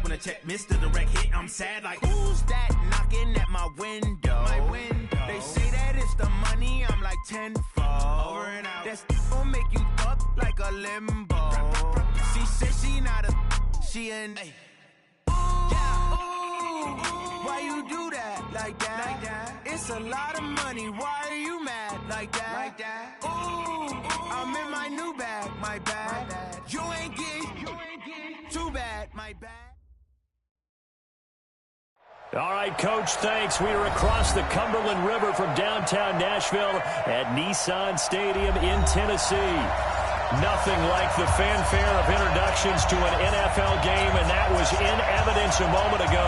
when I check Mr. Direct Hit. I'm sad like, who's that knocking at my window? They say that it's the money, I'm like tenfold. Over and out. That's gon' make you up like a limbo. She said she not a, she an. Why you do that like that? It's a lot of money. Why are you mad like that? Ooh, I'm in my new bag, my bad. You ain't getting too bad, my bad. All right, Coach, thanks. We are across the Cumberland River from downtown Nashville at Nissan Stadium in Tennessee. Nothing like the fanfare of introductions to an NFL game, and that was in evidence a moment ago.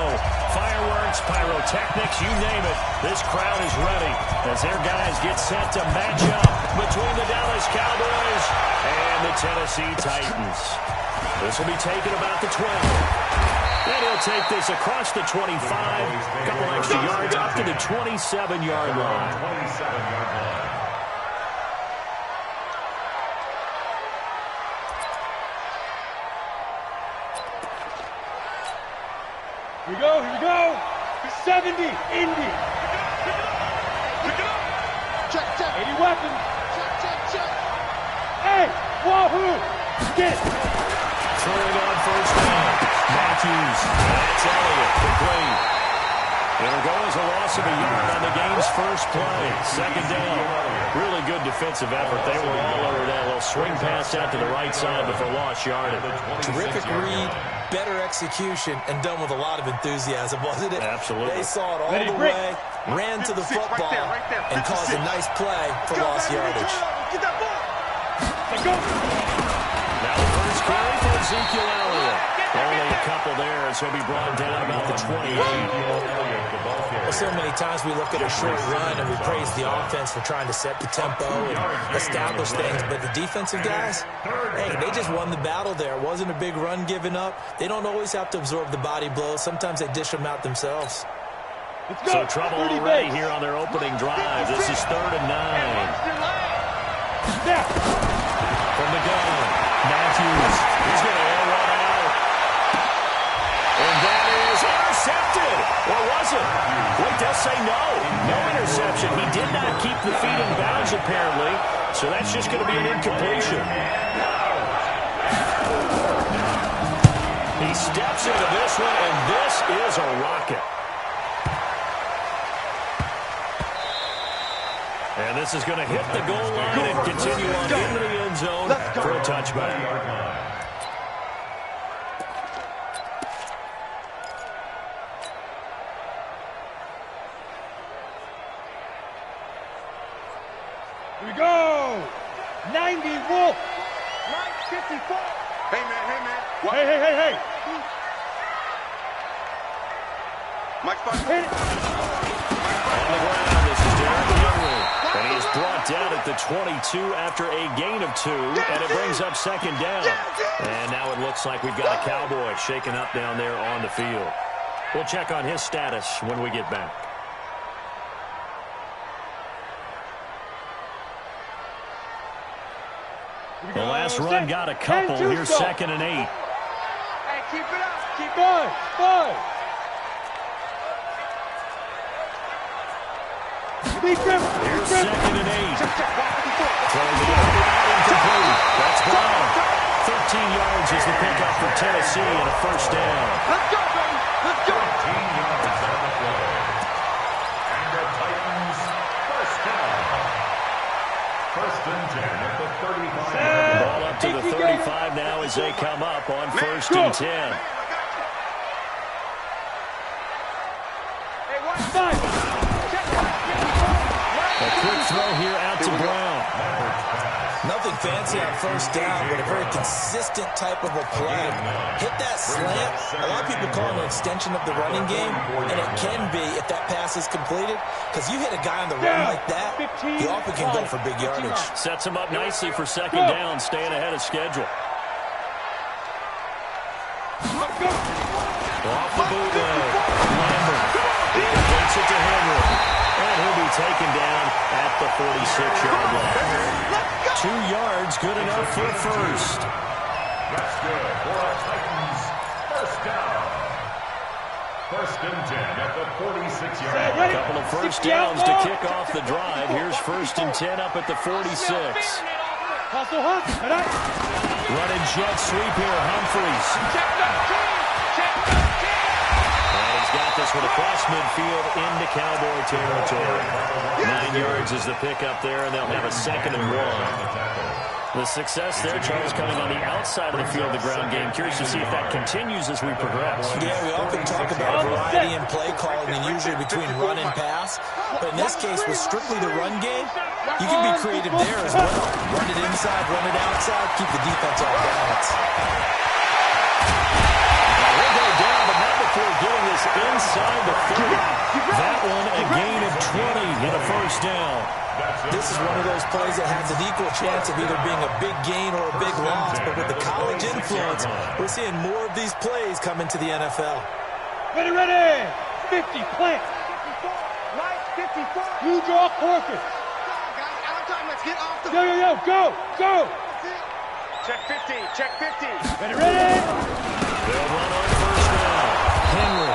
Fireworks, pyrotechnics, you name it. This crowd is ready as their guys get set to match up between the Dallas Cowboys and the Tennessee Titans. This will be taken about the 20. And he'll take this across the 25, a couple extra yards up to the 27-yard line. Here we go. 70, Indy. Check. 80 weapons. Check. Hey, wahoo. Get it. Throwing on first down. Matthews. That's Elliott. Complete. It'll go as a loss of a yard on the game's first play. Second down. Really good defensive effort. They were all over that little swing pass out to the right side before lost yardage. Terrific read, better execution, and done with a lot of enthusiasm, wasn't it? Absolutely. They saw it all the way, ran to the football, and caused a nice play for lost yardage. Get that ball. Let's go. Now the first carry for Ezekiel Elliott. Only a couple there as he'll be brought down about the 28. Well, so many times we look at a short run and we praise the offense for trying to set the tempo and establish things, but the defensive guys, hey, they just won the battle there. It wasn't a big run given up. They don't always have to absorb the body blows. Sometimes they dish them out themselves. So trouble already here on their opening drive. This is 3rd and 9. From the gun, Matthews. He's going to air one out. And that is intercepted. Or was it? Wait, they'll say no. No interception. He did not keep the feet in bounds, apparently. So that's just going to be an incompletion. He steps into this one, and this is a rocket. And this is going to hit the goal line and continue on into the end zone for a touchback. Here we go. 90 Wolf. 54. Hey, man. What? Hey. Mike Fox. Hit it. On the ground, this is Derrick Henry. And he is brought down at the 22 after a gain of 2. And it brings up second down. And now it looks like we've got a Cowboy shaken up down there on the field. We'll check on his status when we get back. The last run got a couple. Here's 2nd and 8. Hey, keep it up. Keep going. Here's 2nd and 8. Throwing it out, incomplete. That's Brown. 13 yards is the pickup for Tennessee and a first down. Let's go, baby. Let's go. 13 yards on the play. And the Titans first down. 1st and 10 at the 35. Ball up to the 35 now as they come up on 1st and 10. A quick throw here out to Brown. Nothing fancy on first down, but a very consistent type of a play. Hit that slant. A lot of people call it an extension of the running game, and it can be if that pass is completed, because you hit a guy on the run like that, he often can go for big yardage. Sets him up nicely for second down, staying ahead of schedule. Off the bootleg. Lambert. Gets it to Henry. And he'll be taken down at the 46-yard line. 2 yards, good enough for first. That's good for our Titans. First down. First and 10 at the 46-yard line. A couple of first downs to kick off the drive. Here's first and 10 up at the 46. Running jet sweep here, Humphries. And he's got this one across midfield into Cowboy territory. 9 yards is the pickup there, and they'll have a 2nd and 1. The success there, Charles, coming on the outside of the field, the ground game. Curious to see if that continues as we progress. Yeah, we often talk about variety in play calling and usually between run and pass. But in this case, with strictly the run game, you can be creative there as well. Run it inside, run it outside, keep the defense off balance. We'll go down, but not before getting this inside the 30. That one a gain of 20 and a first down. This is one of those plays that has an equal chance of either being a big gain or a big loss. But with the college influence, we're seeing more of these plays come into the NFL. Ready, ready! 50, plant! 54! You draw Corker! Yo, yo, yo, go! Go! Check 50, check 50! Ready, ready! They'll run on first down. Henry.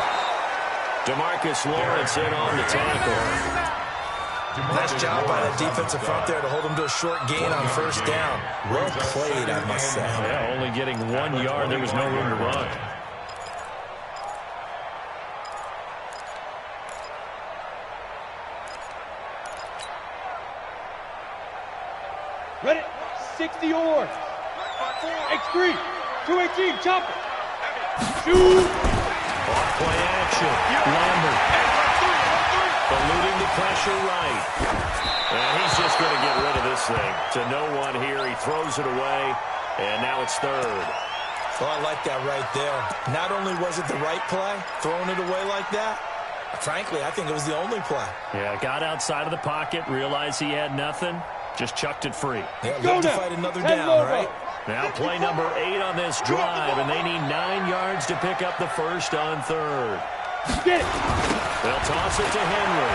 DeMarcus Lawrence in on the tackle. Nice job by the defensive front there to hold him to a short gain on first down. Well played, I must say. Yeah, only getting 1 yard. There was no room to run. Ready? 60 yards. X3. 218. Chop it. Shoot. Off play action. Lambert. Eluding the pressure right. And he's just going to get rid of this thing. To no one here. He throws it away. And now it's 3rd. Well, I like that right there. Not only was it the right play, throwing it away like that, frankly, I think it was the only play. Yeah, got outside of the pocket, realized he had nothing, just chucked it free. Yeah, love to fight another down, right? Now play number 8 on this drive, and they need 9 yards to pick up the first on 3rd. Get it. They'll toss it to Henry.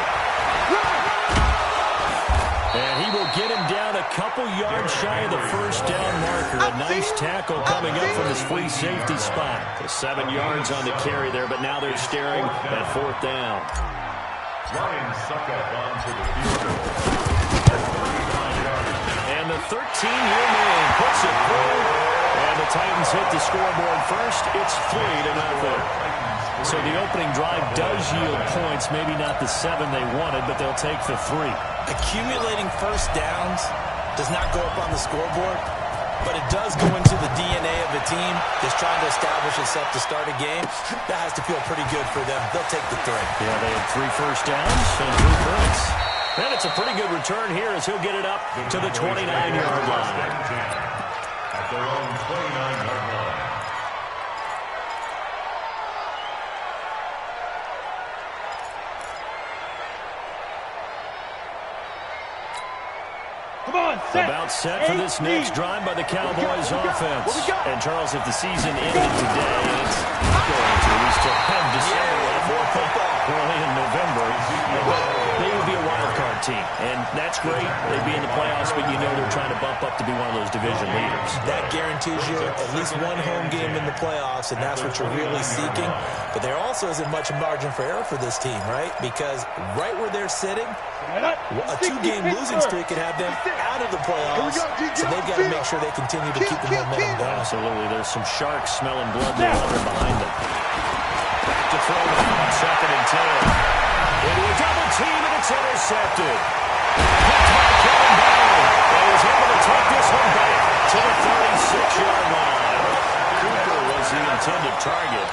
And he will get him down a couple yards shy of the first down marker. A nice tackle coming up from his free safety spot. 7 yards on the carry there, but now they're staring at 4th down. Ryan Suckup onto the field. And the 13-year man puts it through. And the Titans hit the scoreboard first. It's 3-0. So the opening drive does yield points, maybe not the 7 they wanted, but they'll take the 3. Accumulating first downs does not go up on the scoreboard, but it does go into the DNA of the team that's trying to establish itself to start a game. That has to feel pretty good for them. They'll take the 3. Yeah, they had 3 first downs and 3 points. And it's a pretty good return here as he'll get it up to the 29-yard line. At their own 29-yard line. About set for this next drive by the Cowboys offense. And Charles, if the season ended today, it's going to. We still have December early in November. But they would be a wild card team. And that's great. They'd be in the playoffs, but you know they're trying to bump up to be one of those division leaders. That guarantees you at least one home game in the playoffs, and that's what you're really seeking. But there also isn't much margin for error for this team, right? Because right where they're sitting, a 2-game losing streak could have them out of the playoffs, so they've got to make sure they continue to keep the momentum going. Absolutely. There's some sharks smelling blood there behind them. Back to throw on 2nd and 10. Into a double team, and it's intercepted. Picked by Kevin Bauer. And he was able to take this one back to the 36-yard line. Cooper was the intended target.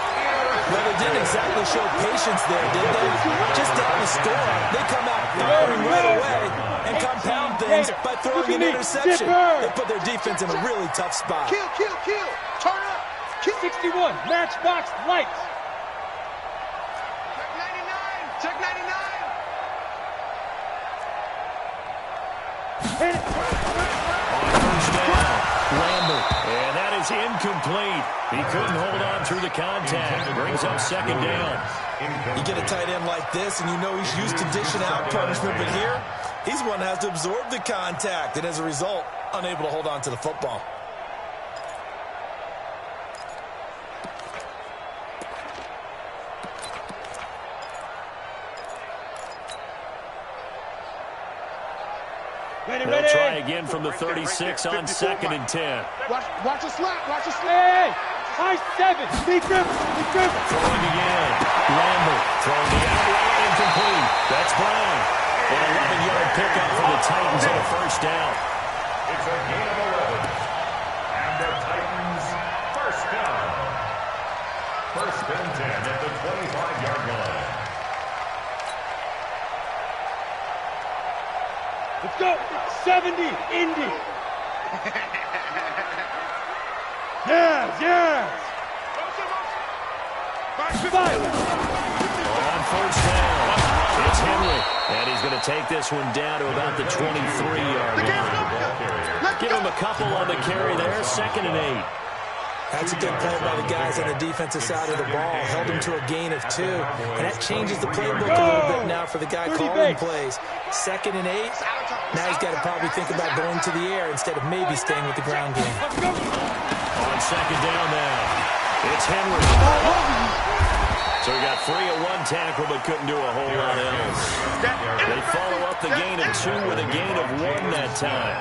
Well, they didn't exactly show patience there, did they? Just down the score, they come out firing right away and compound things by throwing an interception. They put their defense in a really tough spot. Kill, kill, kill! Turn up! 61, matchbox lights. Check 99! Check 99! Hit it. First down, Lambert. And that is incomplete. He couldn't hold on through the contact. Brings up 2nd down. You get a tight end like this, and you know he's used to dishing out punishment, but here, he's one that has to absorb the contact, and as a result, unable to hold on to the football. They'll try again from the 36 on 2nd and 10. Watch the slap. Watch the slap. Hey, high 7. Big grip. Throwing again. Lambert throwing the outright incomplete. That's Brown. An 11-yard pickup for the Titans on a first down. It's a gain of 11. And the Titans first down. 1st and 10 at the 25-yard line. Let's go. 70, Indy. Yes. Fire. On first down, it's Henry. And he's going to take this one down to about the 23-yard line. Give him a couple on the carry there. 2nd and 8. That's a good play by the guys on the defensive side of the ball. Held him to a gain of 2. And that changes the playbook a little bit now for the guy calling plays. 2nd and 8. Now he's got to probably think about going to the air instead of maybe staying with the ground game. On 2nd down now, it's Henry. So he got free of 1 tackle but couldn't do a whole lot else. They follow up the gain of 2 with a gain of 1 that time.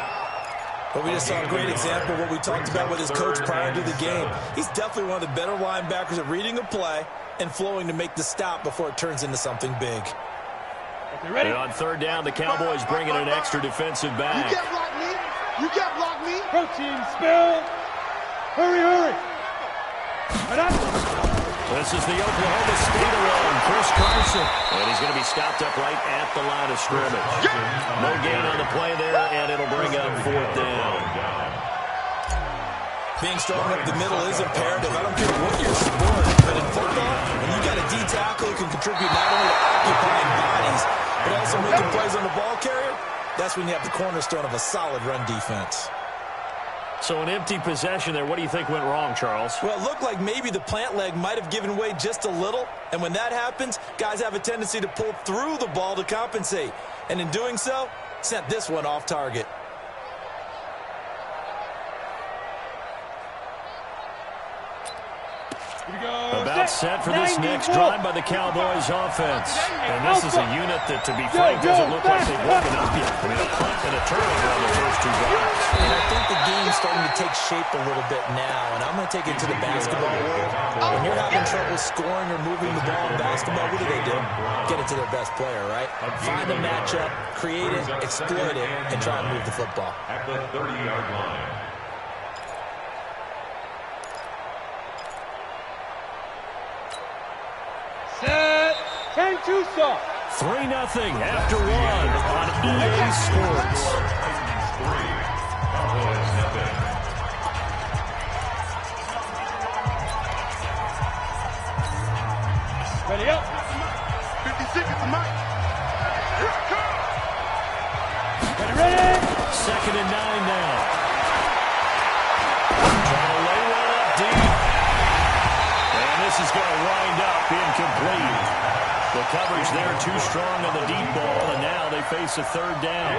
But we just saw a great example of what we talked about with his coach prior to the game. He's definitely one of the better linebackers at reading a play and flowing to make the stop before it turns into something big. Ready? And on 3rd down, the Cowboys bringing an extra defensive back. You can't block me. Protein spill. Hurry. This is the Oklahoma State run, Chris Carson. And he's going to be stopped up right at the line of scrimmage. No gain on the play there, and it'll bring up 4th down. Being strong up the middle is imperative. I don't care what your sport, but in football, when you got a D tackle who can contribute not only to occupying bodies, but also making plays on the ball carrier, that's when you have the cornerstone of a solid run defense. So an empty possession there. What do you think went wrong, Charles? Well, it looked like maybe the plant leg might have given way just a little. And when that happens, guys have a tendency to pull through the ball to compensate. And in doing so, sent this one off target. About set for this next drive by the Cowboys offense. And this is a unit that, to be frank, doesn't look like they've woken up yet. I mean, a punt and a turnover on the first 2 drives. And I think the game's starting to take shape a little bit now. And I'm going to take it to the basketball world. When you're having trouble scoring or moving the ball in basketball, what do? Get it to their best player, right? Find the matchup, create it, exploit it, and try and move the football. At the 30-yard line. Set. 10-2 soft. 3-0 after 1 on EA Sports. Ready up. 56 at the mic. Here it comes. Ready. 2nd and 9 now. Trying to lay one up deep. And this is going to wind up incomplete. The coverage there too strong on the deep ball, and now they face a 3rd down.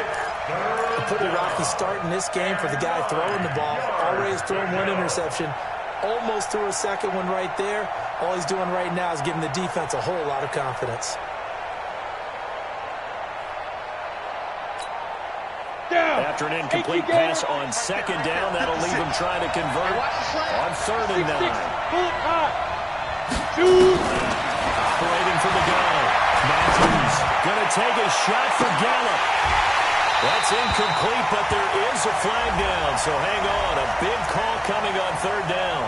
A pretty rocky start in this game for the guy throwing the ball. Already has thrown 1 interception. Almost threw a 2nd one right there. All he's doing right now is giving the defense a whole lot of confidence. After an incomplete pass on 2nd down, that'll leave him trying to convert on 3rd and 9. Operating for the goal. Matthews going to take a shot for Gallup. That's incomplete, but there is a flag down, so hang on. A big call coming on 3rd down.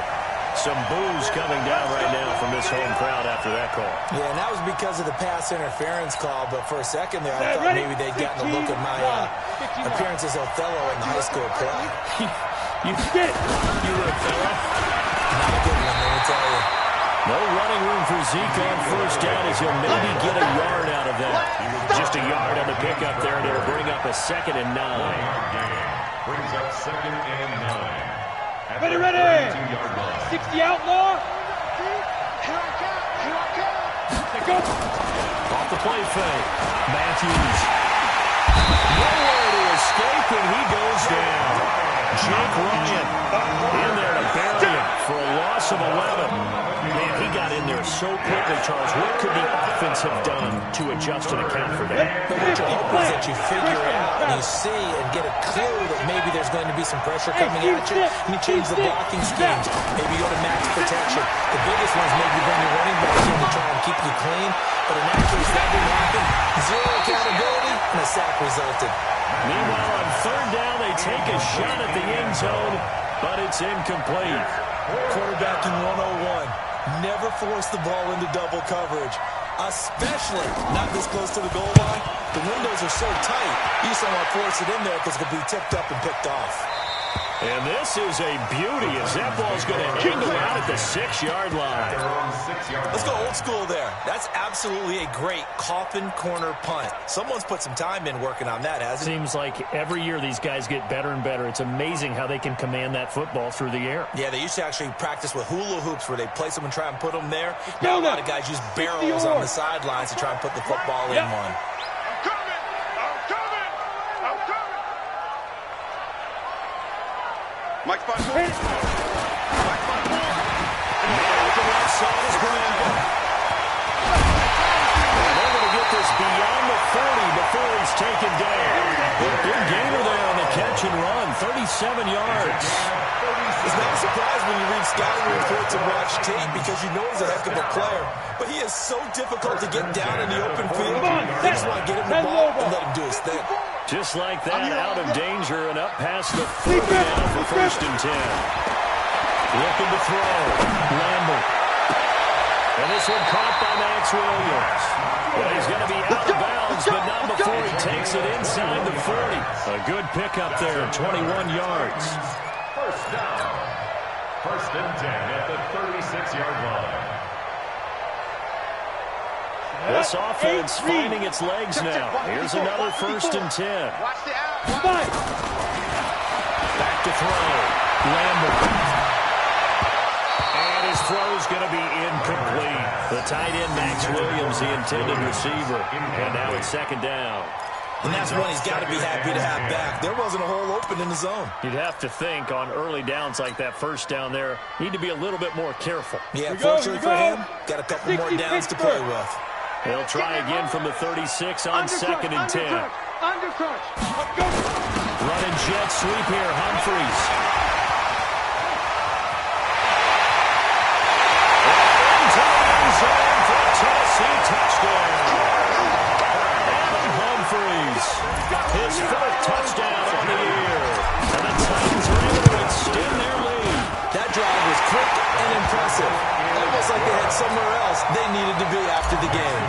Some boos coming down right now from this home crowd after that call. Yeah, and that was because of the pass interference call, but for a second there, I thought maybe they'd gotten a look at my appearance as Othello in the high school play. You were Othello? Not a good one, let me tell you. No running room for Zeke on first down as he'll maybe get a yard out of that. Just a yard on the pickup there, and it'll bring up a 2nd and 9. Brings up 2nd and 9. Ready. 60 outlaw. Here I come. Go. Off the play fake. Matthews. Nowhere to escape, and he goes down. Jake Ryan in there to bury him. for a loss of 11. Man, he got in there so quickly, Charles. What could the offense have done to adjust and account for that? But what you hope is that you figure out and you see and get a clue that maybe there's going to be some pressure coming at you, and you change the blocking schemes. Maybe you go to max protection. The biggest one's maybe bring your running back in to try and keep you clean. But in that case, that didn't happen. Zero accountability, and a sack resulted. Meanwhile, on third down, they take a shot at the end zone, but it's incomplete. Quarterbacking 101. Never force the ball into double coverage, especially not this close to the goal line. The windows are so tight, you just don't want to force it in there because it could be tipped up and picked off. And this is a beauty as that ball's going to angle out at the 6-yard line. Let's go old school there. That's absolutely a great coffin corner punt. Someone's put some time in working on that, hasn't it? Seems like every year these guys get better and better. It's amazing how they can command that football through the air. Yeah, they used to actually practice with hula hoops where they place them and try and put them there. Now a lot of guys use barrels on the sidelines to try and put the football in one. Mike 5-4. Mike 5-4. Left side is Brown. They're going to get this beyond the 40 before he's taken down. Big gainer there on the catch and run, 37 yards. It's not a surprise when you read scouting reports and watch tape because you know he's a heck of a player. But he is so difficult to get down in the open field. They just want to get him the ball and let him do his thing. Just like that, out of danger and up past the 40 now for 1st and 10. Looking to throw. Lambert. And this one caught by Max Williams. Well, he's going to be out of bounds, but not before he takes it inside the 40. A good pickup there, 21 yards. First down. 1st and 10 at the 36-yard line. This offense finding its legs now. Here's another 1st and 10. Back to throw. Lambert. And his throw's going to be incomplete. The tight end, Max Williams, the intended receiver. And now it's 2nd down. And that's one he's got to be happy to have back. There wasn't a hole open in the zone. You'd have to think on early downs like that 1st down there, need to be a little bit more careful. Yeah, fortunately for him, got a couple more downs to play with. They'll try again from the 36 on 2nd and 10. Running jet sweep here, Humphreys. Into the end zone for a Tennessee touchdown. Adam Humphreys, his 4th touchdown on the year. And the Titans are able to extend their lead. That drive was quick and impressive. Almost like they had somewhere else they needed to be after the game.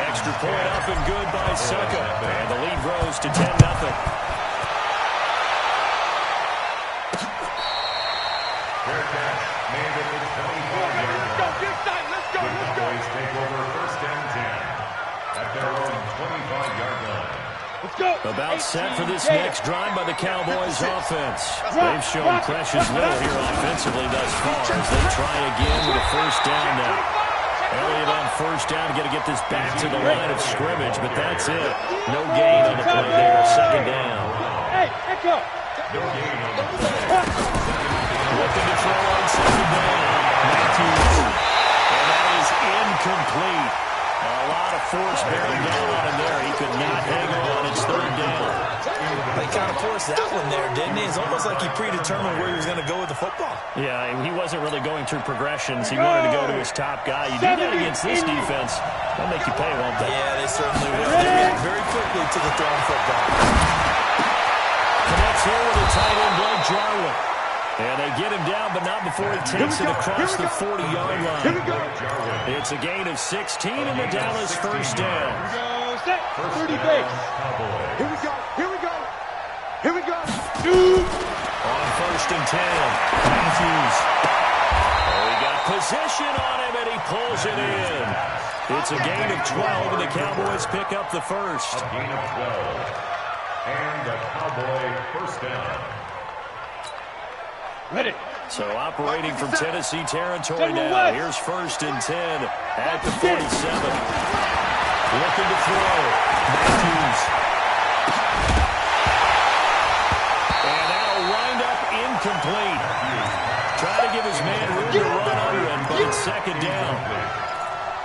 Extra point up and good by Succa. And the lead grows to 10-0. Fair catch made at the 25-yard line. The Cowboys take over 1st and 10 at their own 25-yard line. About set for this next drive by the Cowboys offense. They've shown precious little here offensively thus far as they try again with a 1st down now. Elliott on 1st down, got to get this back to the line of scrimmage, but that's it. No gain on the play there, 2nd down. Looking to throw on 2nd down. Matthews. And that is incomplete. A lot of force bearing down on him there. He could not hang on. It's 3rd down. They kind of forced that one there, didn't he? It's almost like he predetermined where he was going to go with the football. Yeah, he wasn't really going through progressions. He wanted to go to his top guy. You do that against this defense, they'll make you pay, won't they? Yeah, they certainly will. They react very quickly to the thrown football. Connects here with the tight end, Blake Jarwin. And they get him down, but not before he takes it across the 40-yard line. It's a gain of 16 in the Dallas 1st down. Set. 30 base. Here we go. On 1st and 10. Matthews. Oh, he got possession on him, and he pulls it in. It's a gain of 12, and the Cowboys pick up the 1st. A gain of 12. And a Cowboy 1st down. Ready. So operating from Tennessee territory now. Here's 1st and 10 at the 47. Looking to throw. Matthews. And that'll wind up incomplete. Try to give his man second down.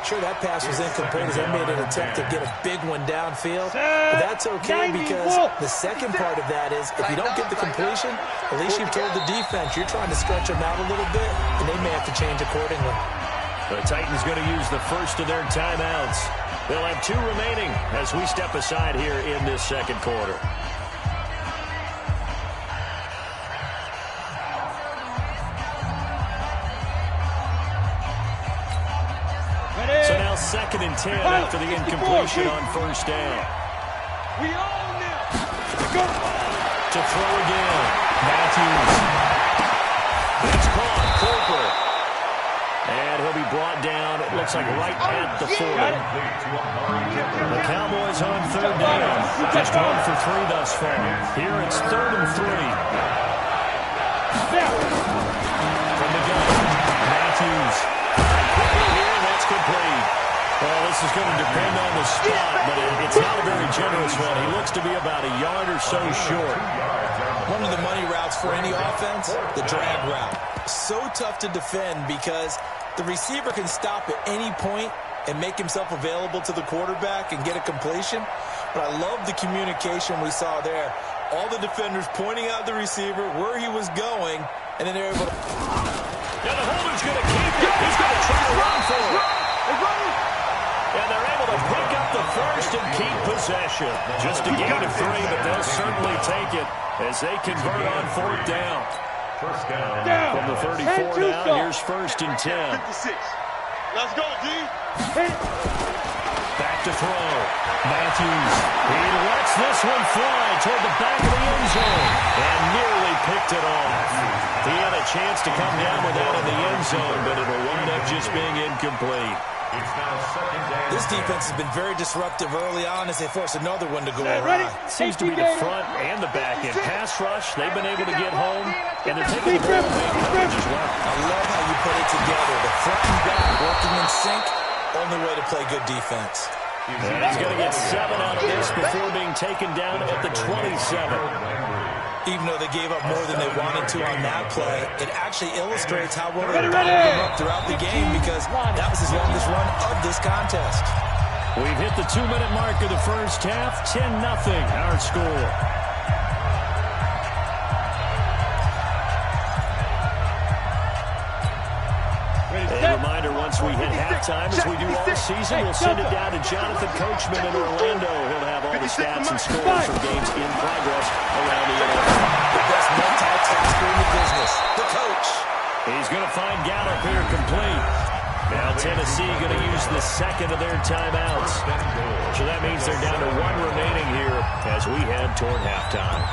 Sure, that pass was incomplete as they made an attempt to get a big one downfield. But that's okay because the second part of that is if you don't get the completion, at least you've told the defense you're trying to stretch them out a little bit, and they may have to change accordingly. The Titans going to use the first of their timeouts. They'll have 2 remaining as we step aside here in this second quarter. So now 2nd and 10 after the incompletion on first down. We own them. Go. To throw again. Matthews. It's caught. Cooper. And he'll be brought down, it looks like right at the 40. The Cowboys on 3rd down. Just 1 for 3 thus far. Here it's 3rd and 3. From the gun. Matthews. Quickly here, that's complete. Well, this is going to depend on the spot, but it's not a very generous one. He looks to be about a yard or so short. One of the money routes for any offense, the drag route. So tough to defend because the receiver can stop at any point and make himself available to the quarterback and get a completion. But I love the communication we saw there. All the defenders pointing out the receiver, where he was going, and then they're able to... Yeah, the holder's going to keep it. He's going to try to run for it. And they're able to pick up the first and keep possession. Just a gain of 3, but they'll certainly take it as they convert on 4th down. First down. From the 34 now, here's 1st and 10. 56. Let's go, D. Back to throw. Matthews. He lets this one fly toward the back of the end zone and nearly picked it off. He had a chance to come down with that in the end zone, but it'll wind up just being incomplete. It's now 2nd down. This defense has been very disruptive early on as they force another one to go awry. Seems to be the front and the back end. Pass rush, they've been able to get home, and they're taking the ball away as well. I love how you put it together. The front and back working in sync, only way to play good defense. And he's going to get 7 out of this before being taken down at the 27. Even though they gave up more than they wanted to on that play, it actually illustrates how well they bottled them up throughout the game because that was his longest run of this contest. We've hit the 2-minute mark of the first half. 10-0 our score. A reminder, once we hit halftime, as we do all season, we'll send it down to Jonathan Coachman in Orlando. He'll have all the stats and scores from games in progress around the NFL. The best multitasker in the business, the coach. He's going to find Gallup here complete. Now Tennessee going to use the 2nd of their timeouts. So that means they're down to 1 remaining here as we head toward halftime.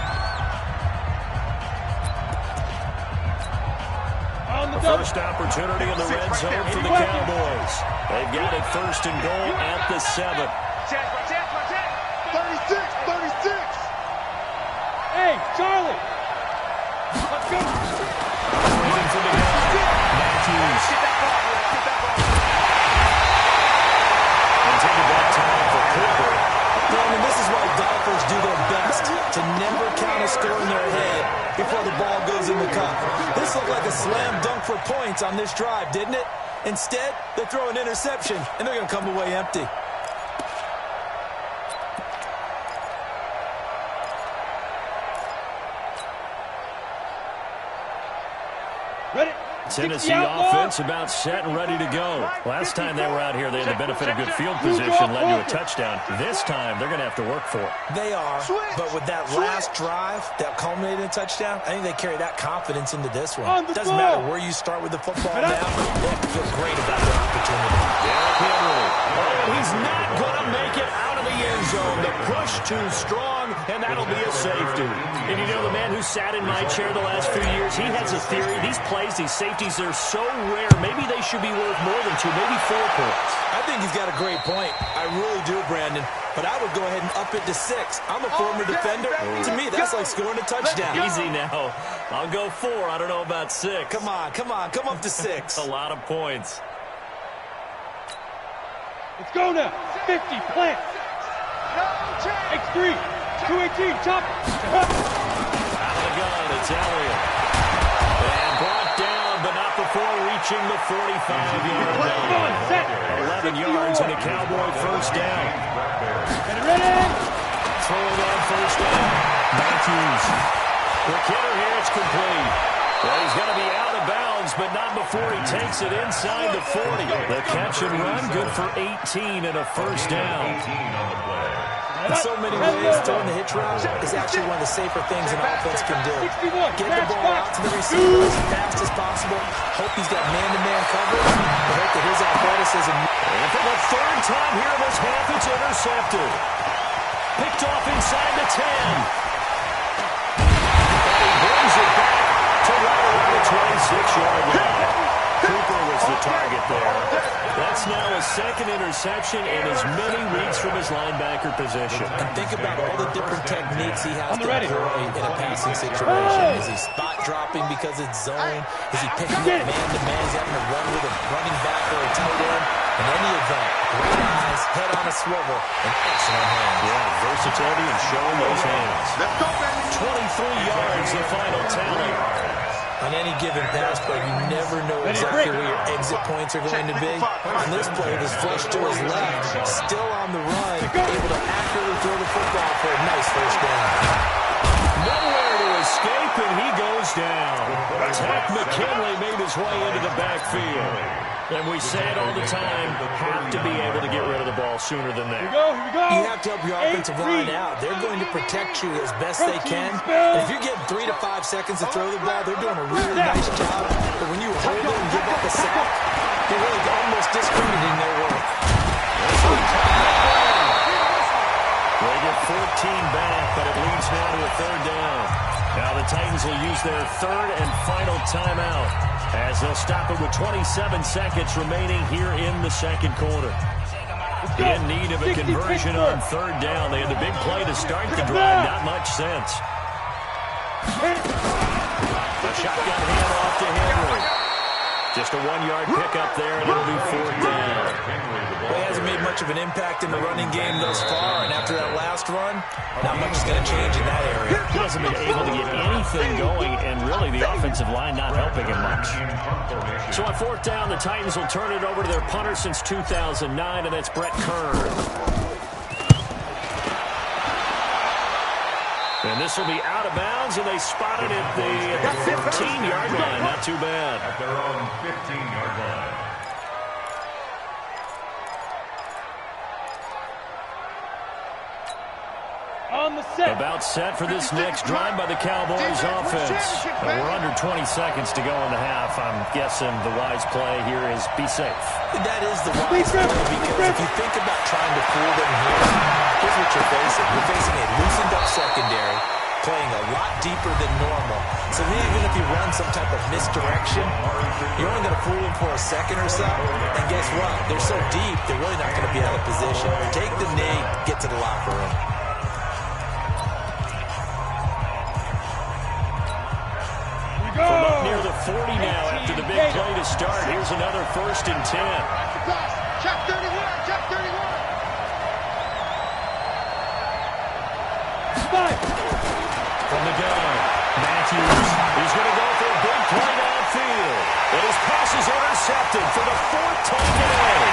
First opportunity in the red zone for the Cowboys. They've got it 1st and goal at the 7. 36, 36. Hey, Charlie. Let's go. Looking for the gun. Matthews. Intended that time for Cooper. And this is why golfers do their best to never count a score in their head before the ball goes in the cup. This looked like a slam dunk for points on this drive, didn't it? Instead, they throw an interception, and they're going to come away empty. Ready? Tennessee offense about set and ready to go. Last time they were out here, they had the benefit of good field position, led to a touchdown. This time, they're going to have to work for it. They are, but with that last drive that culminated in a touchdown, I think they carry that confidence into this one. Doesn't matter where you start with the football now, they have to feel great about their opportunity. Derrick Henry. Oh, he's not going to make it out of the end zone. The push too strong, and that'll be a safety. And you know, the man who sat in my chair the last few years, he has a theory. These plays, these safeties, they're so rare. Maybe they should be worth more than 2, maybe 4 points. I think he's got a great point. I really do, Brandon. But I would go ahead and up it to 6. I'm a former defender. To me, that's like scoring a touchdown. Easy now. I'll go 4. I don't know about 6. Come on. Come up to 6. A lot of points. Let's go now. 50, plant. X3, 218, chop. Out of the gun, it's Elliott. And brought down, but not before reaching the 45-yard line. 11 yards and a Cowboy first down. Throwing on first down. Matthews. The kidder here, it's complete. Well, he's going to be out of bounds, but not before he takes it inside the 40. The catch and run, good for 18 and a first down. In so many ways, throwing the hitch route is actually one of the safer things an offense can do. Get the ball out to the receiver as fast as possible. Hope he's got man-to-man coverage. I hope that his athleticism. And for the third time here in this half, it's intercepted. Picked off inside the 10. And he brings it back to right around the 26-yard line. Cooper was the target there. That's now a second interception in as many weeks from his linebacker position. And think about all the different techniques he has to employ in a passing situation. Is he spot dropping because it's zone? Is he picking up man-to-man? Is he having to run with a running back or a tight end? In any event, great eyes, head on a swivel, and excellent hands. Yeah, versatility and showing those hands. 23 yards, the final tally. On any given pass play, you never know exactly where your exit points are going to be. On this play, it was flushed to his left, still on the run, able to accurately throw the football for a nice first down. Nowhere to escape, and he goes down. Tech McKinley made his way into the backfield. And we say it all the time, have to be able to get rid of the ball sooner than that. You have to help your offensive line out. They're going to protect you as best they can. And if you're getting 3 to 5 seconds to throw the ball, they're doing a really nice job. But when you hold it and give up a sack, they're really almost discrediting their work. They get 14 back, but it leads now to a third down. Now the Titans will use their third and final timeout as they'll stop it with 27 seconds remaining here in the second quarter. In need of a conversion on third down. They had the big play to start the drive. Not much sense. The shotgun handoff to Henry. Just a 1-yard pickup there, and it'll be fourth down. Well, he hasn't made much of an impact in the running game thus far, and after that last run, not much is going to change in that area. He hasn't been able to get anything going, and really the offensive line not helping him much. So on fourth down, the Titans will turn it over to their punter since 2009, and that's Brett Kern. And this will be out of bounds, and they spotted it at the 15-yard line. Not too bad. At their own 15-yard line. About set for this next drive by the Cowboys offense. We're under 20 seconds to go in the half. I'm guessing the wise play here is be safe. That is the wise play, because if you think about trying to fool them here, here's what you're facing. You're facing a loosened up secondary, playing a lot deeper than normal. So even if you run some type of misdirection, you're only going to fool them for a second or so. And guess what? They're so deep, they're really not going to be out of position. Take the knee, get to the locker room. From up near the 40 now after the big play to start. Here's another 1st and 10. Check 31, check 31. From the gun, Matthews is going to go for a big play downfield. And his pass is intercepted for the 4th time today.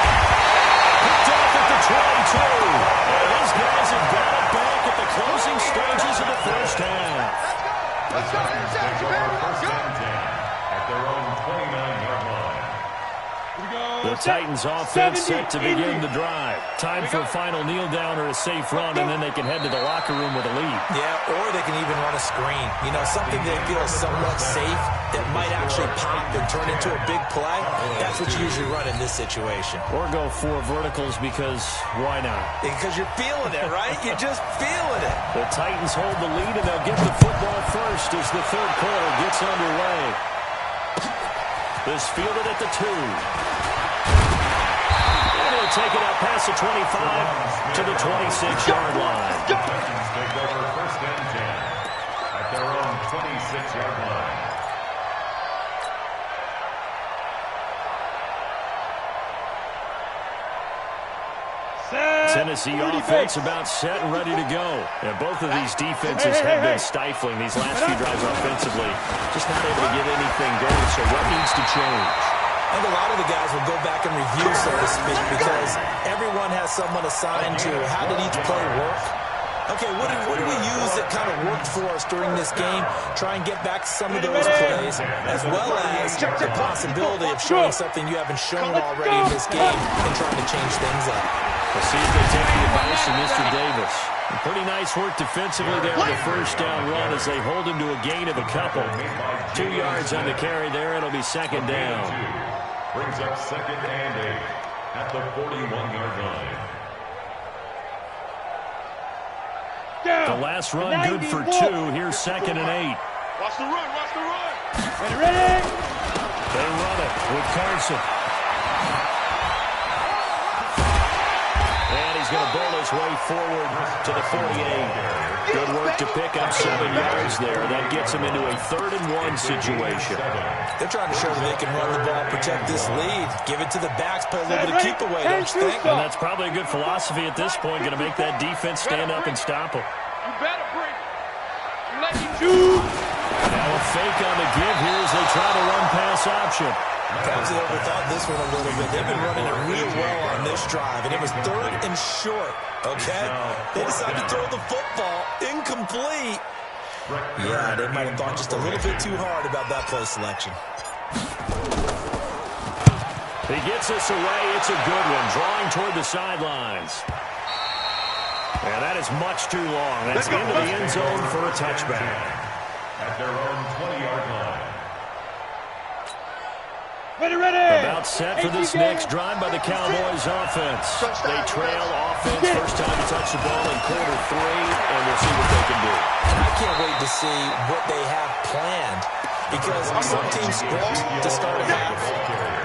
Picked off at the 22. And these guys have got it back at the closing stages of the first half. The Titans take over 1st and 10 at their own 29-yard line. The Titans offense set to begin the drive. Time for a final kneel down or a safe run, and then they can head to the locker room with a lead. Yeah, or they can even run a screen. You know, something they feel is somewhat safe that might actually pop and turn into a big play. That's what you usually run in this situation. Or go 4 verticals because why not? Because you're feeling it, right? You're just feeling it. The Titans hold the lead, and they'll get the football first as the third quarter gets underway. This fielded at the 2. Take it out past the 25 to the 26-yard line. The Titans take over 1st and 10 at their own 26-yard line. Tennessee offense about set and ready to go. And both of these defenses have been stifling these last few drives offensively. Just not able to get anything going, so what needs to change? I think a lot of the guys will go back and review, so to speak, because everyone has someone assigned to how did each play work. Okay, what did we use that kind of worked for us during this game? Try and get back to some of those plays, as well as the possibility of showing something you haven't shown already in this game and trying to change things up. We'll see if they take the advice of Mr. Davis. And pretty nice work defensively there on the first down run as they hold him to a gain of a couple. 2 yards on the carry there. It'll be second down. Brings up second and 8 at the 41-yard line. The last run good for 2. Here's second and 8. Watch the run, watch the run. Ready? They run it with Carson. And he's going to build his way forward to the 48. Good work to pick up 7 yards there. That gets him into a 3rd and 1 situation. They're trying to show that they can run the ball, protect this lead, give it to the backs, play a little bit of keep away, don't you think? And that's probably a good philosophy at this point, going to make that defense stand up and stop him. You better bring it. Let me do. Now a fake on the give here as they try to run pass option. Perhaps they overthought this one a little bit. They've been running it real well on this drive, and it was 3rd and short, okay? They decided to throw the football incomplete. Yeah, they might have thought just a little bit too hard about that play selection. He gets us away. It's a good one, drawing toward the sidelines. And that is much too long. That's into the end zone for a touchback. At their own 20-yard line. Ready. About set for this next drive by the Cowboys offense. They trail offense first time to touch the ball in quarter 3, and we'll see what they can do. And I can't wait to see what they have planned, because some teams script to start a half.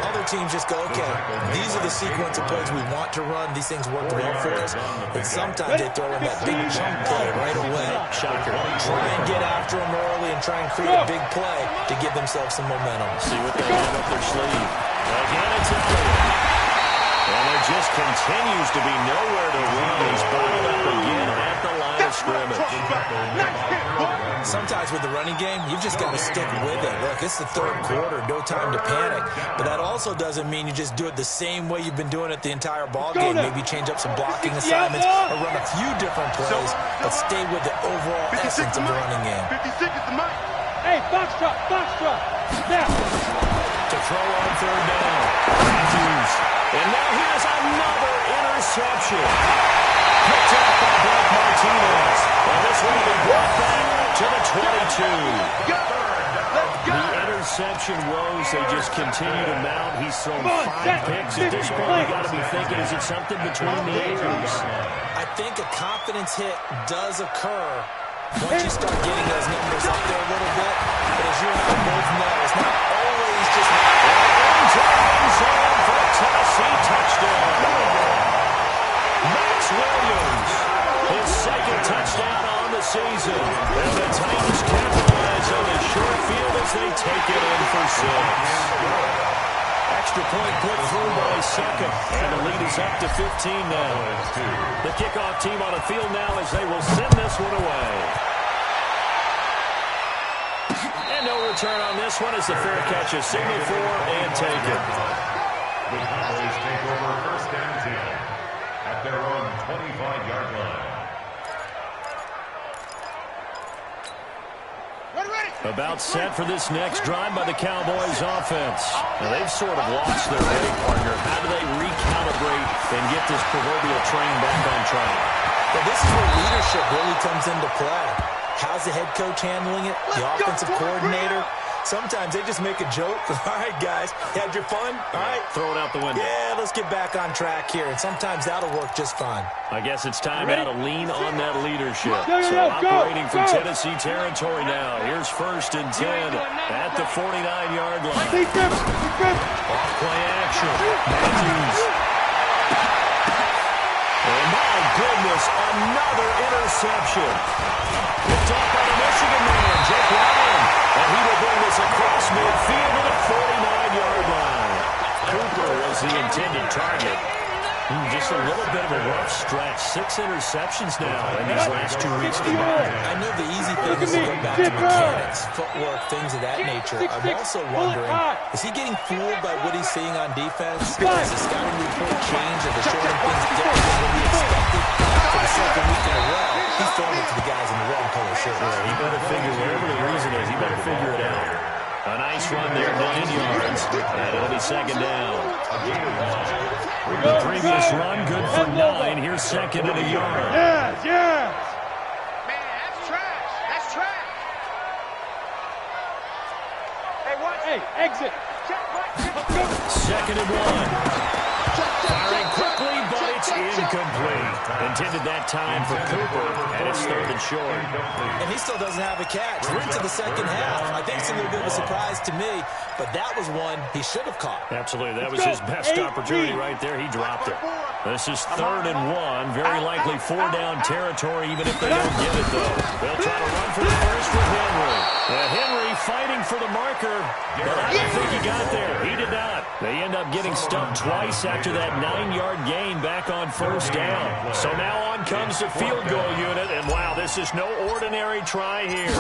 Other teams just go, okay, these are the sequence of plays we want to run. These things work well for us. And sometimes they throw in that big chunk play right away. Shocker. Try and get after them early and try and create a big play to give themselves some momentum. See what they have up their sleeve. Again, it's Elliott. And there just continues to be nowhere to run. He's bottled up again at the line of scrimmage. Sometimes with the running game, you've just got to stick with it. Look, it's the 3rd quarter, no time to panic. But that also doesn't mean you just do it the same way you've been doing it the entire ball game. Maybe change up some blocking assignments or run a few different plays, but stay with the overall essence of the running game. 56 is the mic. Hey, box drop. Now. To throw on 3rd down. Matthews. And now here's another interception. Picked up by Blake Martinez. And this one will be brought back to the 22. The interception woes, they just continue to mount. He's thrown 5 picks. At this point, you got to be thinking, is it something between the ears? I think a confidence hit does occur once you start getting those numbers up there a little bit. But as you and I both know, it's not always just into the end zone for a Tennessee touchdown. Max Williams, his 2nd touchdown on the season. And the Titans capitalize on the short field as they take it in for 6. Extra point put through by second. And the lead is up to 15 now. The kickoff team on the field now as they will send this one away. And no return on this one as the fair catch is signaled for and taken. The Cowboys take over 1st and 10 at their own 25-yard line. About set for this next drive by the Cowboys offense. Now they've sort of lost their way, partner. How do they recalibrate and get this proverbial train back on track? Well, this is where leadership really comes into play. How's the head coach handling it? The offensive coordinator? Sometimes they just make a joke. All right, guys, had your fun? All right. Throw it out the window. Yeah, let's get back on track here. And sometimes that'll work just fine. I guess it's time now to lean on that leadership. So operating from Tennessee territory now. Here's 1st and 10 at the 49-yard line. Off play action. Matthews. And my goodness, another interception. Picked up by the Michigan man, Jake Ryan. And he will bring this across midfield to the 49-yard line. Cooper was the intended target. Just a little bit of a rough stretch. 6 interceptions now in these last 2 weeks combined. I know the easy thing is to go back to mechanics, footwork, things of that nature. I'm also wondering, is he getting fooled by what he's seeing on defense? Has the scouting report changed? Are they showing things different than what he expected? For the second week in a row, he's throwing it to the guys in the wrong color shirt. He better figure, whatever the reason is, he better figure it out. A nice run there, 9 yards, and it'll be second down. The previous run, good for 9. Here's second and a yard. Yes, yes. Man, that's trash. That's trash. Hey, watch. Hey, exit. Second and 1. Firing quickly, but it's incomplete. Intended that time for Cooper, and it's third and short. And he still doesn't have a catch. We're into the second half. I think it's a little bit of a surprise to me, but that was one he should have caught. Absolutely. That was his best opportunity right there. He dropped it. This is third and 1. Very likely 4-down territory, even if they don't get it, though. They'll try to run for the first with Henry. Henry fighting for the marker, but I don't think he got there. He did not. They end up getting stumped twice after that 9-yard gain back on first down. So now on comes the field goal unit, and wow, this is no ordinary try here.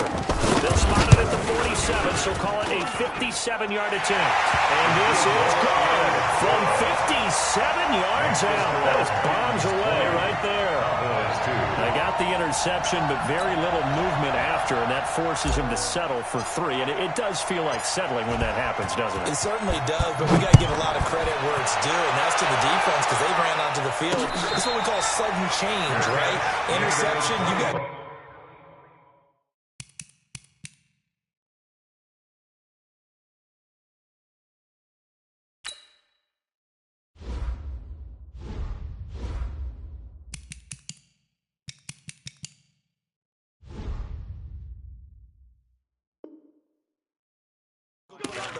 They'll spot it at the 47, so call it a 57-yard attempt. And this is good from 57 yards out. That was bombs away right there. They got the interception, but very little movement after, and that forces him to settle for 3. And it does feel like settling when that happens, doesn't it? It certainly does, but we got to give a lot of credit where it's due, and that's to the defense because they ran onto the field. This is what we call sudden change, right? Interception, you got...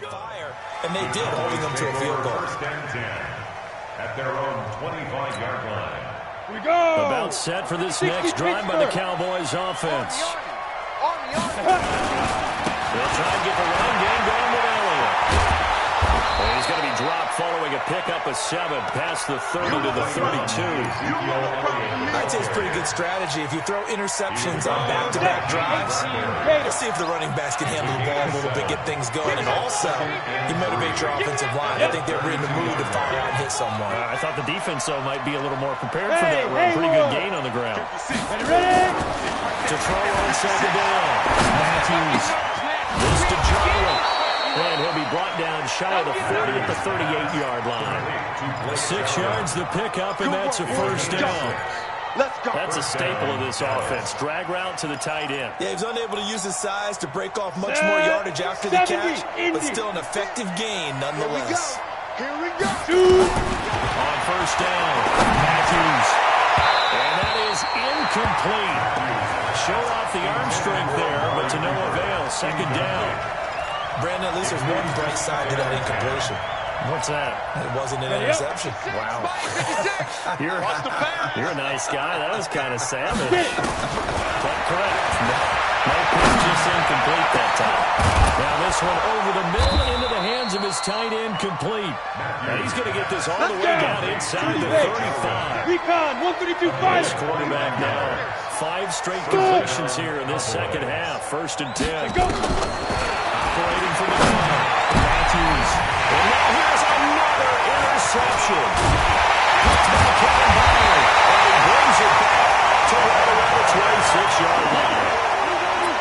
fire, and they did, holding them to a field goal. First and 10 at their own 25-yard line. We go. About set for this next drive by the Cowboys offense. They'll try and get the run game going with Elliott. And he's going to be dropped following a pickup of 7 past the 30 to the 32. I'd say it's pretty good strategy. If you throw interceptions on back-to-back drives, let's see if the running backs can handle the ball a little bit, get things going, and also you motivate your offensive line. I think they're in the mood to fire out and hit someone. I thought the defense, though, might be a little more prepared for that run. Pretty good gain on the ground. Ready? To throw on second down. Matthews. This to Jarrett. And he'll be brought down shy of the 40 at the 38-yard line. 6 yards the pickup, and that's a first down. That's a staple of this offense. Drag route to the tight end. Yeah, he's unable to use his size to break off much more yardage after the catch, but still an effective gain nonetheless. Here we go. On first down, Matthews. And that is incomplete. Showed off the arm strength there, but to no avail. Second down. Brandon, at least there's one bright side to that incompletion. What's that? It wasn't an interception. Wow. You're a nice guy. That was kind of savage. But correct. No pitch, just incomplete that time. Now this one over the middle into the hands of his tight end, complete. Now he's going to get this all the way down inside the 35. Recon, 132 This quarterback now, 5 straight completions here in this second half. First and 10. Operating from the gun. Matthews. And now here's another interception. Picked by Kevin Byron. And he brings it back to right around the 26-yard line.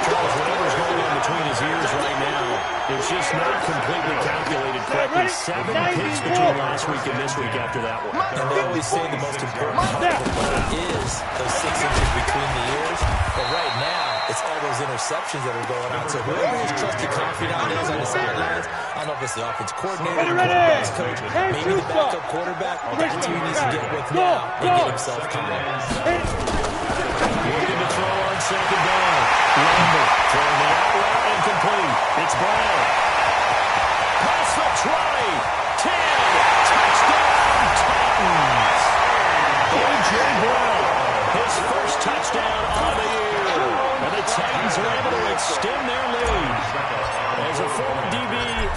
Charles, whatever's going on between his ears right now, it's just not completely calculated correctly. 7 picks between last week and this week after that one. And they always say the most important part of the play is those 6 inches between the ears. But right now, it's all those interceptions that are going on. So whoever his trusted confidant is on the sidelines, I don't know if it's the offense coordinator, the quarterback's coach, maybe the backup quarterback, that's who he needs to get with now and get himself calm. Looking to throw on second down. Lambert throwing the out route incomplete. It's Brown. Pass the try. 10. Touchdown, Titans. A.J. Brown. His first touchdown on the year. And the Titans are able to extend their lead. As a former DB,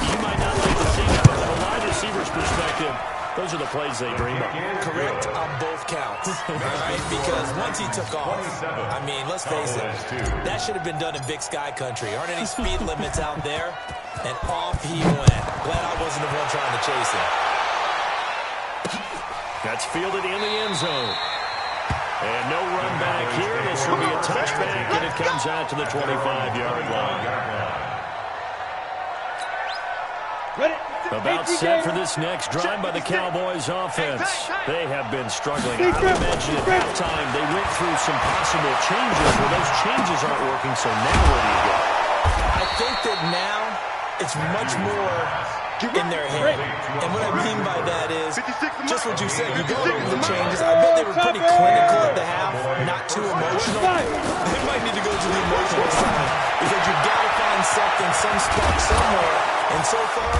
you might not like to see it, but from a wide receiver's perspective, those are the plays they dream of. Correct. Right, because once he took off, I mean, let's face it, that should have been done in Big Sky country. Aren't any speed limits out there? And off he went. Glad I wasn't the one trying to chase him. That's fielded in the end zone. And no run back here. This will be a touchback, and it comes out to the 25-yard line. About set for this next drive by the Cowboys offense. They have been struggling. I mentioned at halftime they went through some possible changes. Well, those changes aren't working, so now where do you go? I think that now it's much more in their head. And what I mean by that is just what you said. You go over the changes. I bet they were pretty clinical at the half, not too emotional. They might need to go to the emotional side because you've got to find something, some spark somewhere. And so far,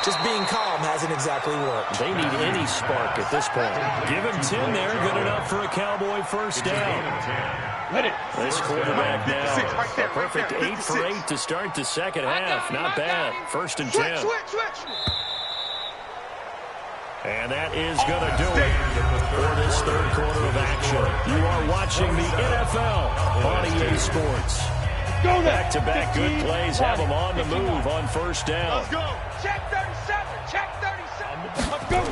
just being calm hasn't exactly worked. They need any spark at this point. Give him 10 there. Good enough for a Cowboy first down. This quarterback now, a perfect 8 for 8 to start the second half. Not bad. 1st and 10. And that is going to do it for this third quarter of action. You are watching the NFL on EA Sports. Back-to-back good plays have them on the move on first down. Let's go. Check 37. Check 37. Let's go.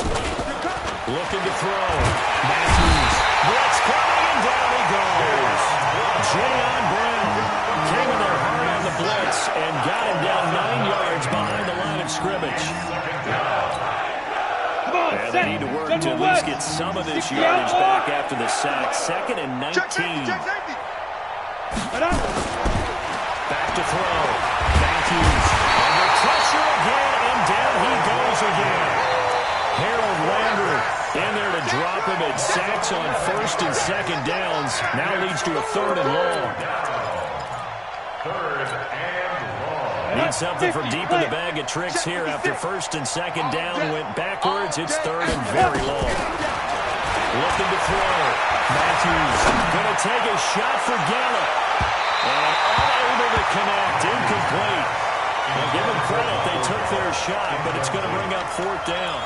Looking to throw. Matthews. Blitz coming, and down he goes. Jayon Brown came in there hard on the blitz and got him down 9 yards behind the line of scrimmage. And they need to work to at least get some of this yardage back after the sack. 2nd and 19. Back to throw. Matthews under pressure again, and down he goes again. Harold Lambert in there to drop him at sacks on 1st and 2nd downs. Now leads to a 3rd and long. 3rd and long. Need something from deep in the bag of tricks here after 1st and 2nd down. Went backwards. It's 3rd and very long. Looking to throw. Matthews going to take a shot for Gallup. And unable to connect. Incomplete. Well, give them credit. They took their shot, but it's going to bring up 4th down.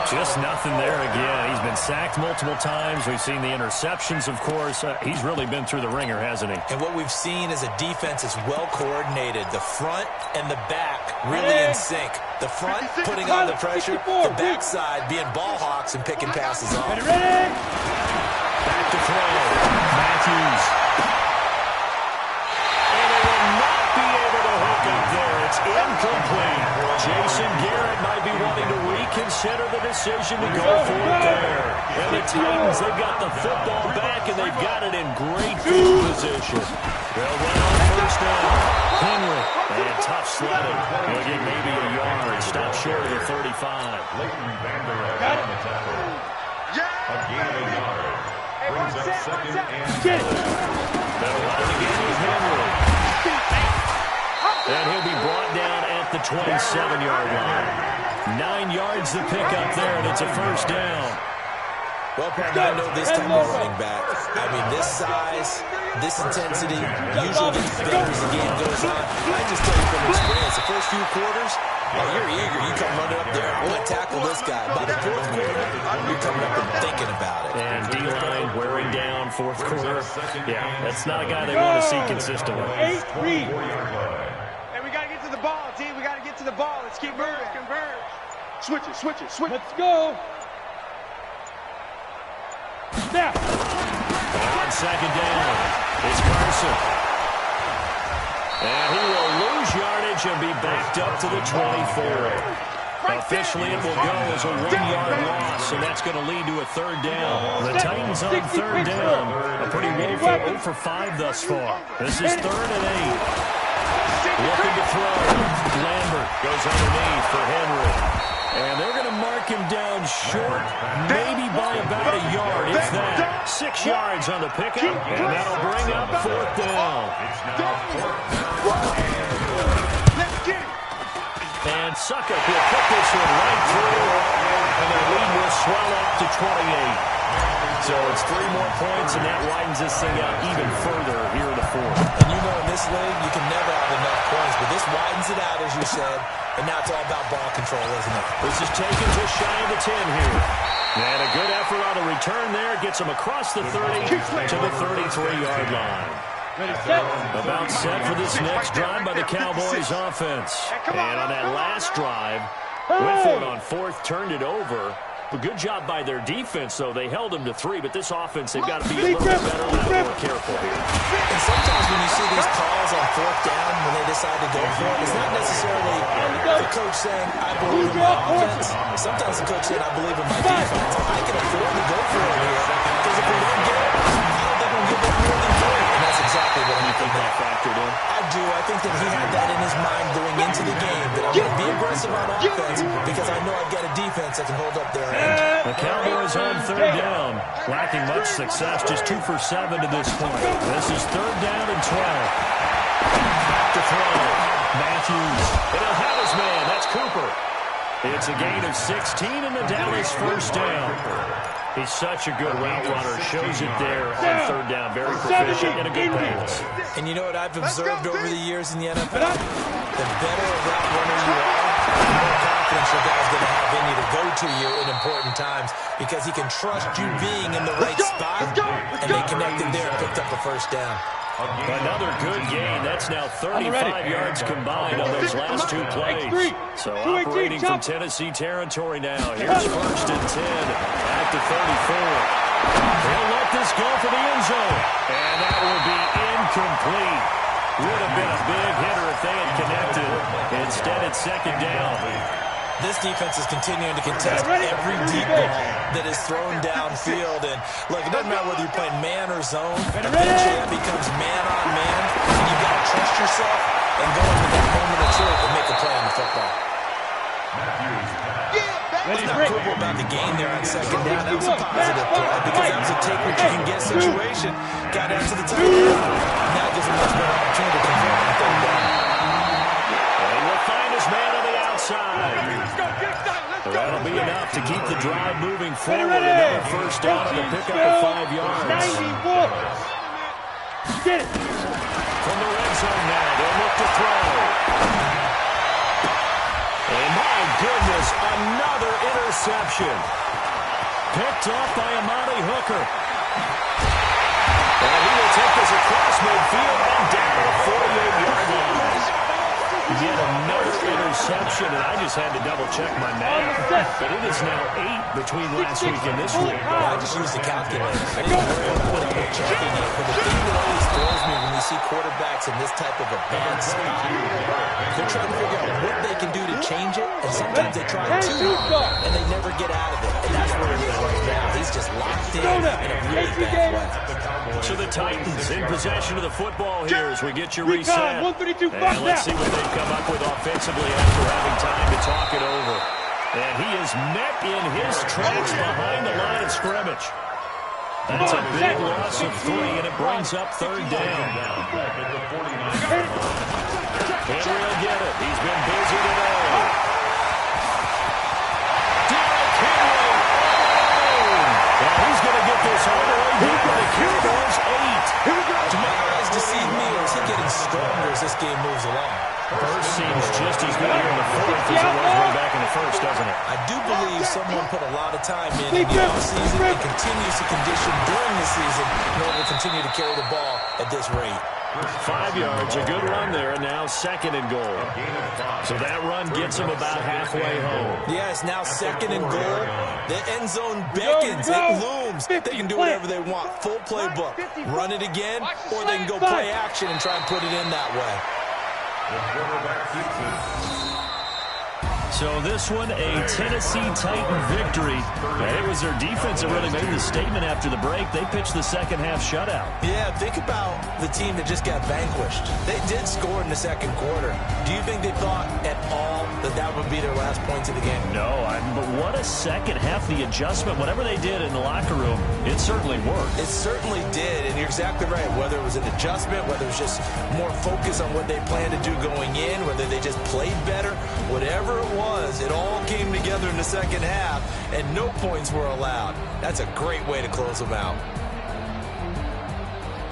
Just nothing there again. He's been sacked multiple times. We've seen the interceptions, of course. He's really been through the ringer, hasn't he? And what we've seen is a defense that's well coordinated. The front and the back really in sync. The front putting on the pressure. The backside being ball hawks and picking passes off. Back to throw. Matthews. It's incomplete. Jason Garrett might be wanting to reconsider the decision to go for it there. And the Titans, they've got the football back, and they've got it in great field position. They'll run on first down. Henry, and tough sledding. He'll get maybe a yard. Stop short of the 35. Leighton Vander Esch on the tackle. A gain of a yard. Brings up 2nd and 10. They'll run it again with Henry. And he'll be brought down at the 27-yard line. 9 yards to pick up there, and it's a first down. Well, I know this type of running back. I mean, this size, this intensity usually gets better as the game goes on. I just tell you from experience, the first few quarters, you're eager. You come running up there. I want to tackle this guy. By the 4th quarter, you're coming up and thinking about it. And D-line wearing down 4th quarter. Yeah, that's not a guy they want to see consistently. 8-3. We got to get to the ball, D. We got to get to the ball. Let's keep moving. Converge. Switch it, switch it, switch it. Let's go. Snap. On 2nd down, it's Carson. And he will lose yardage and be backed up to the 24. Officially, it will go as a 1-yard loss, and that's going to lead to a 3rd down. The Titans on 3rd down. A pretty woeful 0 for 5 thus far. This is 3rd and 8. Looking to throw. Lambert goes underneath for Henry. And they're going to mark him down short, maybe by about a yard, if that. 6 yards on the pickup, and that'll bring up 4th down. And Suckup will put this one right through, and the lead will swell up to 28. So it's 3 more points, and that widens this thing out even further here in the 4th. And you know in this league, you can never have enough points, but this widens it out, as you said, and now it's all about ball control, isn't it? This is taken just shy of the 10 here. And a good effort on the return there gets them across the 30 to the 33-yard line. About set for this next drive by the Cowboys offense. And on that last drive, went for it on fourth, turned it over. But good job by their defense, though. They held them to 3, but this offense, they've got to be a little bit better, a little more careful here. And sometimes when you see these calls on fourth down, when they decide to go for it, it's not necessarily the coach saying, I believe in my offense. Sometimes the coach saying, I believe in my defense. I can afford to go for it here, because if we don't get it, I don't think we'll give up more than 3. And that's exactly what I think that factored in. I do. I think that he had that in his mind going into the game, that I'm going to be aggressive on offense because I know I've got a defense that can hold up their end. The Cowboys on third down, lacking much success, just 2 for 7 to this point. This is third down and 12. To throw, Matthews. And he'll have his man, that's Cooper. It's a gain of 16 in the Dallas first down. He's such a good route runner. Shows it there on third down. Very proficient and a good pass. And you know what I've observed over the years in the NFL? The better a route runner you are, the more confidence your guy's going to have in you to go to you in important times because he can trust you being in the right spot, and they connected there and picked up a first down. Another good gain. That's now 35 yards combined on those last 2 plays. So operating from Tennessee territory now. Here's first and 10 at the 34. He'll let this go for the end zone. And that will be incomplete. Would have been a big hitter if they had connected. Instead, it's second down. This defense is continuing to contest every deep ball that is thrown downfield. And, look, it doesn't matter whether you're playing man or zone. Eventually, that becomes man-on-man. And you've got to trust yourself and go into that moment of truth and make a play on the football. What's not cool about the game there on second down? That was a positive play because that was a take-what-you-can-get situation. Got out to the tight end. Now gives him much better opportunity to convert on third down. And he'll find his man on the outside. That'll be enough to keep the drive moving forward. Another first down and a pickup of 5 yards. Get it. From the red zone now, they'll look to throw. And my goodness, another interception. Picked off by Amani Hooker. And he will take this across midfield and down the 48-yard line. Yet another interception, and I just had to double-check my math. But it is now 8 between last week and this week. Well, I just used the calculator. I didn't worry about double-checking it. But the thing that always throws me when you see quarterbacks in this type of a bad spot, they're trying to figure out what they can do to change it, and sometimes they try to, and they never get out of it. And that's where it is right now. He's just locked in a really bad way. So the Titans in possession of the football here as we get you reset. And let's see what they come up with offensively after having time to talk it over. And he is met in his tracks behind the line of scrimmage. That's a big loss of 3, and it brings up third down. Henry will get it. He's been busy today. Derrick Henry. Oh! And he's going to get this all the way down to the Cowboys 8. Do my eyes deceive me, or is he getting stronger as this game moves along? First seems just as good here in the fourth as it was way back in the first, doesn't it? I do believe someone put a lot of time in the offseason and continues to condition during the season in order to continue to carry the ball at this rate. 5 yards, a good run there, and now second and goal. So that run gets them about halfway home. Yeah, it's now second and goal. The end zone beckons, it looms. They can do whatever they want. Full playbook. Run it again, or they can go play action and try and put it in that way. So this one, a Tennessee Titan victory. And it was their defense that really made the statement after the break. They pitched the second half shutout. Yeah, think about the team that just got vanquished. They did score in the second quarter. Do you think they thought at all that that would be their last points of the game? No, but what a second half. The adjustment, whatever they did in the locker room, it certainly worked. It certainly did, and you're exactly right. Whether it was an adjustment, whether it was just more focus on what they planned to do going in, whether they just played better, whatever it was, it all came together in the second half, and no points were allowed. That's a great way to close them out.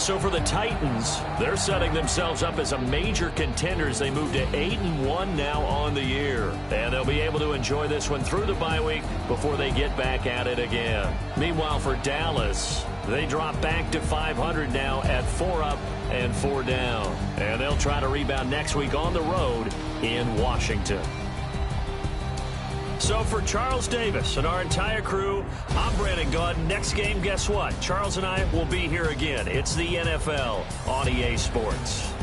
So for the Titans, they're setting themselves up as a major contender as they move to 8-1 now on the year. And they'll be able to enjoy this one through the bye week before they get back at it again. Meanwhile, for Dallas, they drop back to 500 now at 4 up and 4 down. And they'll try to rebound next week on the road in Washington. So for Charles Davis and our entire crew, I'm Brandon Gaud. Next game, guess what? Charles and I will be here again. It's the NFL on EA Sports.